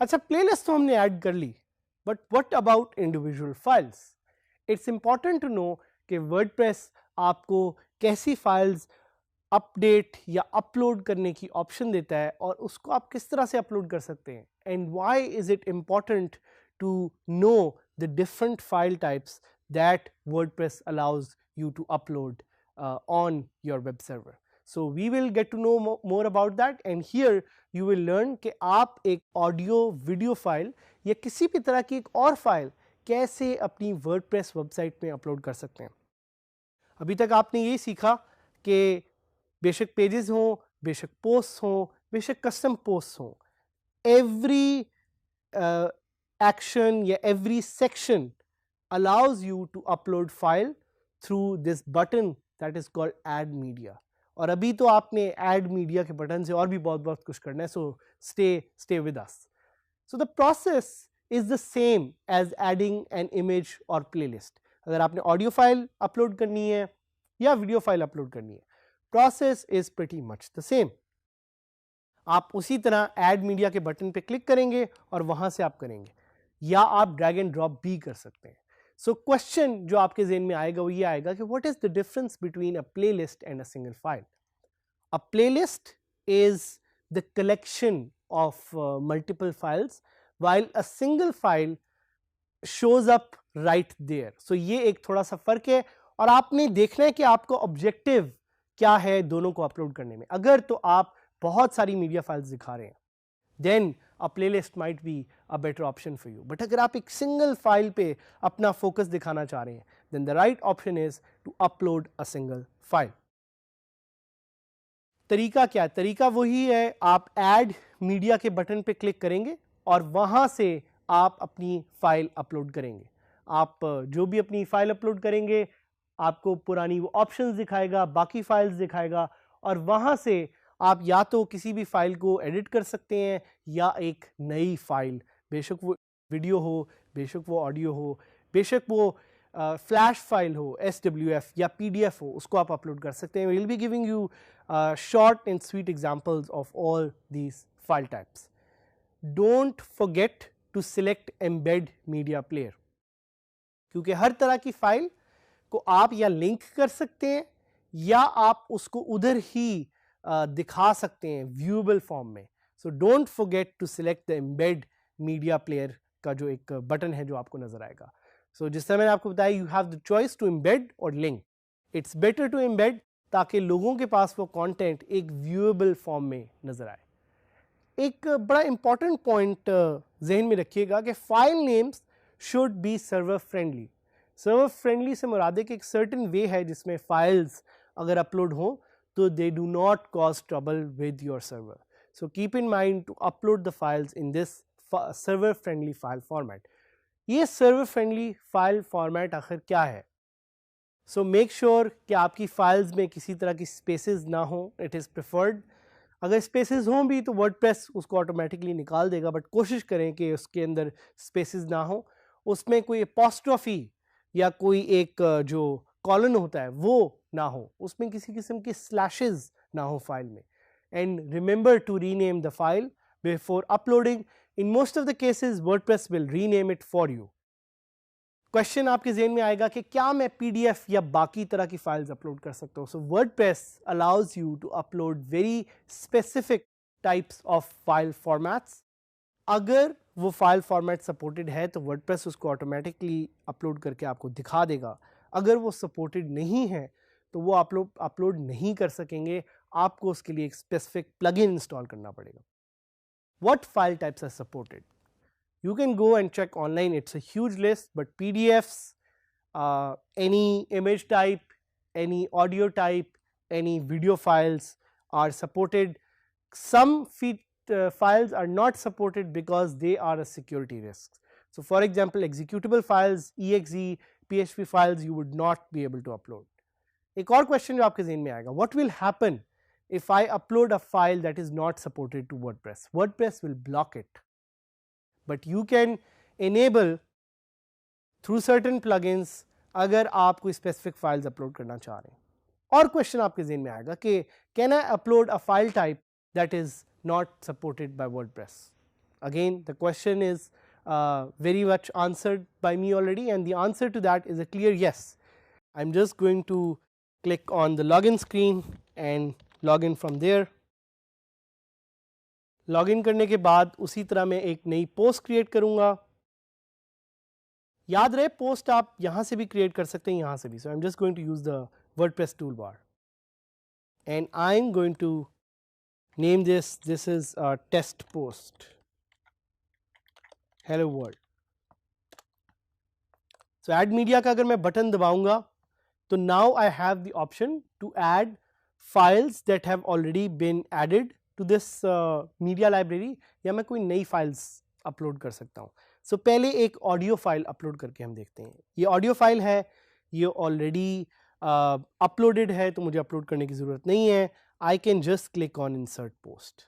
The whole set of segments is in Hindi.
अच्छा, प्लेलिस्ट तो हमने ऐड कर ली, but what about individual files? It's important to know कि वर्डप्रेस आपको कैसी फाइल्स अपडेट या अपलोड करने की ऑप्शन देता है और उसको आप किस तरह से अपलोड कर सकते हैं, and why is it important to know the different file types that WordPress allows you to upload on your web server. So we will get to know more about that, and here you will learn कि आप एक ऑडियो वीडियो फाइल या किसी भी तरह की एक और फाइल कैसे अपनी वर्डप्रेस वेबसाइट में अपलोड कर सकते हैं। अभी तक आपने ये सीखा कि बेशक पेजेस हों, बेशक पोस्ट हों, बेशक कस्टम पोस्ट हों, एवरी एक्शन या every section allows you to upload file through this button that is called add media. और अभी तो आपने add media के बटन से और भी बहुत कुछ करना है, so stay with us. So the process is the same as adding an image or playlist. अगर आपने ऑडियो फाइल अपलोड करनी है या वीडियो फाइल अपलोड करनी है, process is pretty much the same. आप उसी तरह add media के बटन पे क्लिक करेंगे और वहां से आप करेंगे, या आप ड्रैग एंड ड्रॉप भी कर सकते हैं। सो क्वेश्चन जो आपके ज़हन में आएगा वो ये आएगा कि what is the difference between a playlist and a single file? A playlist is the collection of multiple files, while a single file shows up right there. So ये एक थोड़ा सा फर्क है, और आपने देखना है कि आपका ऑब्जेक्टिव क्या है दोनों को अपलोड करने में। अगर तो आप बहुत सारी मीडिया फाइल्स दिखा रहे हैं, then a playlist might be a better option for you. But अगर आप एक सिंगल फाइल पे अपना फोकस दिखाना चाह रहे हैं, then the right option is to upload a single file. तरीका क्या है? तरीका वही है, आप ऐड मीडिया के बटन पे क्लिक करेंगे और वहां से आप अपनी फाइल अपलोड करेंगे। आप जो भी अपनी फाइल अपलोड करेंगे, आपको पुरानी वो ऑप्शंस दिखाएगा, बाकी फाइल्स दिखाएगा, और वहां से आप या तो किसी भी फाइल को एडिट कर सकते हैं या एक नई फाइल, बेशक वो वीडियो हो, बेशक वो ऑडियो हो, बेशक वो फ्लैश फाइल हो, SWF या PDF हो, उसको आप अपलोड कर सकते हैं। We'll be giving you short and sweet examples of all these file types. Don't forget to select embed media player, क्योंकि हर तरह की फाइल को आप या लिंक कर सकते हैं या आप उसको उधर ही दिखा सकते हैं व्यूएबल फॉर्म में। So don't forget to select the embed media player का जो एक बटन है जो आपको नजर आएगा। सो जिस तरह मैंने आपको बताया, you have the choice to embed और link. It's better to embed ताकि लोगों के पास वो कंटेंट एक व्यूएबल फॉर्म में नजर आए। एक बड़ा इंपॉर्टेंट पॉइंट जहन में रखिएगा कि file names should be server friendly. Server friendly से मुराद है कि एक सर्टेन वे है जिसमें फाइल्स अगर अपलोड हो तो they do not cause trouble with your server. So keep in mind to upload the files in this server friendly file format. ये server friendly file format आखिर क्या है? So make sure कि आपकी files में किसी तरह की spaces ना हो, it is preferred. अगर spaces हों भी तो WordPress उसको automatically निकाल देगा, but कोशिश करें कि उसके अंदर spaces ना हो, उसमें कोई apostrophe या कोई एक जो कॉलन होता है वो ना हो, उसमें किसी किस्म के स्लैशेस ना हो फाइल में। And remember to rename the file before uploading. In most of the cases WordPress will rename it for you. Question आपके ज़हन में आएगा कि क्या मैं PDF या बाकी तरह की फाइल्स अपलोड कर सकता हूँ? So WordPress allows you to upload very specific types of file formats. अगर वो फाइल फॉर्मेट सपोर्टेड है तो वर्डप्रेस उसको ऑटोमेटिकली अपलोड करके आपको दिखा देगा। अगर वो सपोर्टेड नहीं है तो वो आप लोग अपलोड नहीं कर सकेंगे, आपको उसके लिए एक स्पेसिफिक प्लगइन इंस्टॉल करना पड़ेगा। What file types are supported? You can go and check online, it's a huge list, but PDFs, any image type, any audio type, any video files are supported. Some files are not supported because they are a security risk. So for example, executable files, exe, PHP files you would not be able to upload. एक और क्वेश्चन जो आपके ज़हन में आएगा, what will happen if I upload a file that is not supported to WordPress? WordPress will block it, but you can enable through certain plugins अगर आप कोई स्पेसिफिक फाइल्स अपलोड करना चाह रहे हैं. और क्वेश्चन आपके ज़हन में आएगा कि can I upload a file type that is not supported by WordPress? Again the question is very much answered by me already, and the answer to that is a clear yes. I'm just going to click on the login screen and log in from there. Login करने के बाद उसी तरह मैं एक नई पोस्ट क्रिएट करूंगा. याद रहे पोस्ट आप यहां से भी क्रिएट कर सकते हैं, यहां से भी. So I am just going to use the WordPress tool bar and I am going to name this is test post hello world. So add media का अगर मैं बटन दबाऊंगा तो now I have the option to add files that have already been added to this media library, या मैं कोई नई फाइल्स अपलोड कर सकता हूँ. सो पहले एक ऑडियो फाइल अपलोड करके हम देखते हैं. ये ऑडियो फाइल है, ये ऑलरेडी अपलोडेड है तो मुझे अपलोड करने की ज़रूरत नहीं है. I can just click on insert post.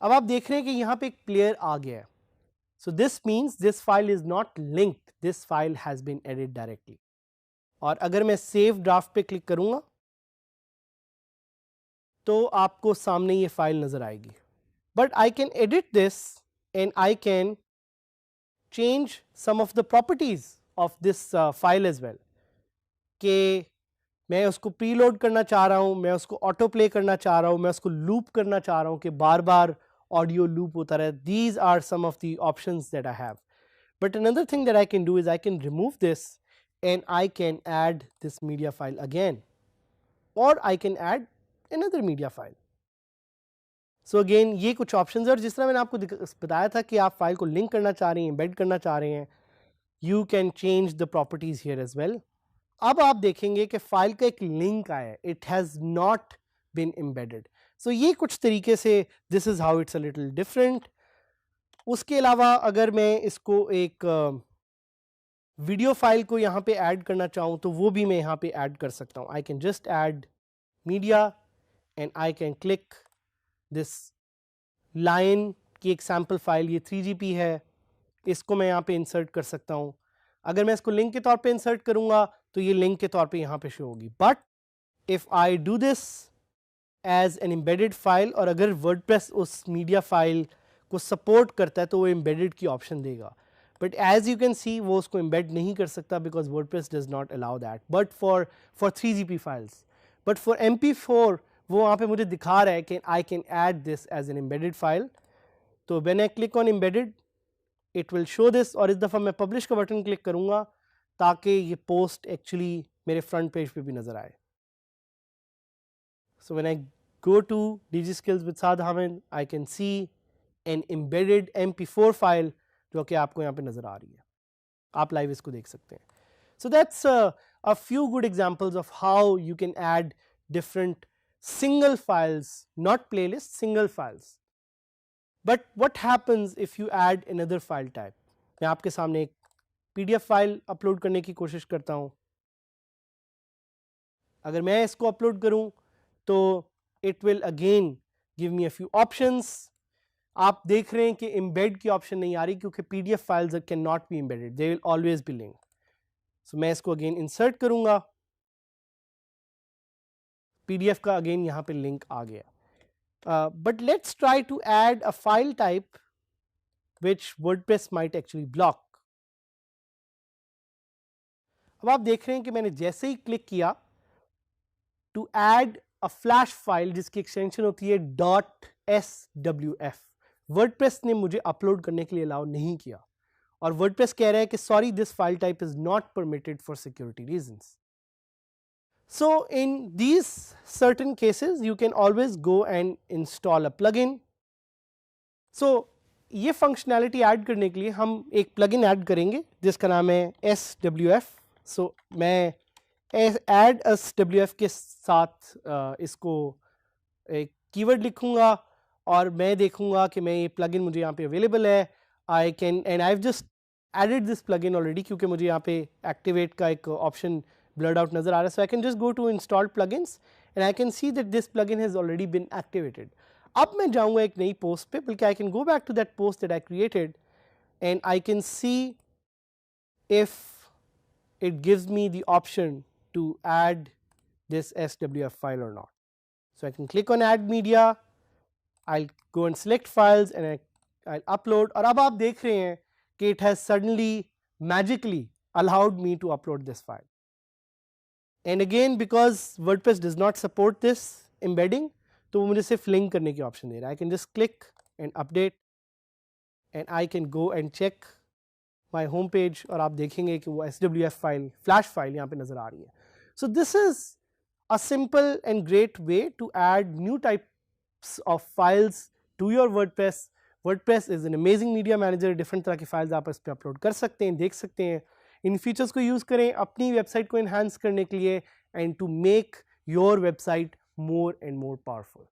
अब आप देख रहे हैं कि यहाँ पे एक प्लेयर आ गया है. So this means this file is not linked, this file has been added directly. और अगर मैं सेव ड्राफ्ट पे क्लिक करूँगा तो आपको सामने ये फाइल नज़र आएगी. But I can edit this and I can change some of the properties of this file as well. कि मैं उसको प्रीलोड करना चाह रहा हूँ, मैं उसको ऑटो प्ले करना चाह रहा हूँ, मैं उसको लूप करना चाह रहा हूँ कि बार बार ऑडियो लूप होता रहे. These are some of the options that I have. But another thing that I can do is I can remove this and I can add this media file again, or I can add another media file. So again ये कुछ ऑप्शंस है. और जिस तरह मैंने आपको बताया था कि आप फाइल को लिंक करना चाह रहे हैं, एम्बेड करना चाह रहे हैं, you can change the properties here as well. अब आप देखेंगे कि फाइल का एक लिंक आया है, it has not been embedded. So ये कुछ तरीके से this is how it's a little different. उसके अलावा अगर मैं इसको एक वीडियो फाइल को यहाँ पे ऐड करना चाहूँ तो वो भी मैं यहाँ पे ऐड कर सकता हूँ. I can just add media and I can click this line की एक सैम्पल फाइल, ये 3GP है, इसको मैं यहाँ पे इंसर्ट कर सकता हूँ. अगर मैं इसको लिंक के तौर पे इंसर्ट करूँगा तो ये लिंक के तौर पे यहाँ पे शो होगी. But if I do this as an embedded file, और अगर वर्डप्रेस उस मीडिया फाइल को सपोर्ट करता है तो वो एम्बेडेड की ऑप्शन देगा. But as you can see वो उसको एम्बेड नहीं कर सकता because WordPress does not allow that. But for 3GP files, but for MP4 वो वहाँ पे मुझे दिखा रहा है कि I can add this as an embedded file. तो when I click on embedded it will show this, और इस दफ़ा मैं पब्लिश का बटन क्लिक करूँगा ताकि ये पोस्ट एक्चुअली मेरे फ्रंट पेज पे भी नज़र आए. So when I go to DigiSkills with Saad Hamid, I can see an embedded MP4 file जो कि आपको यहाँ पे नज़र आ रही है. आप लाइव इसको देख सकते हैं. So that's a few good examples of how you can add different single files, not playlists, single files. But what happens if you add another file type? मैं आपके सामने एक PDF फाइल अपलोड करने की कोशिश करता हूँ. अगर मैं इसको अपलोड करूँ तो it will again give me a few options. आप देख रहे हैं कि embed की ऑप्शन नहीं आ रही क्योंकि PDF files can not be embedded, they will always be linked. So मैं इसको again insert करूँगा, PDF का अगेन यहाँ पे लिंक आ गया. But let's try to add a file type which WordPress might actually block. अब आप देख रहे हैं कि मैंने जैसे ही क्लिक किया to add a flash file जिसकी एक्सटेंशन होती है .swf, WordPress ने मुझे अपलोड करने के लिए अलाउ नहीं किया, और WordPress कह रहा है कि sorry this file type is not permitted for security reasons. So in these certain cases you can always go and install a plugin. So ये फंक्शनैलिटी ऐड करने के लिए हम एक प्लगइन ऐड करेंगे जिसका नाम है SWF. So मैं add SWF के साथ इसको एक कीवर्ड लिखूंगा और मैं देखूंगा कि मैं ये प्लगइन मुझे यहाँ पे अवेलेबल है. I can, and I have just added this plugin already क्योंकि मुझे यहाँ पे एक्टिवेट का एक ऑप्शन blurred out नज़र आ रहा है. So I can just go to installed plugins and I can see that this plugin has already been activated. अब मैं जाऊँगा एक नई post पे, बल्कि I can go back to that post that I created and I can see if it gives me the option to add this SWF file or not. So I can click on add media, I'll go and select files and I'll upload, और अब आप देख रहे हैं कि it has suddenly magically allowed me to upload this file. And again because WordPress does not support this embedding, तो वो मुझे सिर्फ लिंक करने की ऑप्शन दे रहा है. I can just click and update and I can go and check my home page और आप देखेंगे कि वो SWF file, flash file यहाँ पे नज़र आ रही है. So this is a simple and great way to add new types of files to your WordPress. WordPress is an amazing media manager. different तरह की files आप इस पे upload कर सकते हैं, देख सकते हैं. इन features को use करें अपनी website को enhance करने के लिए and to make your website more and more powerful.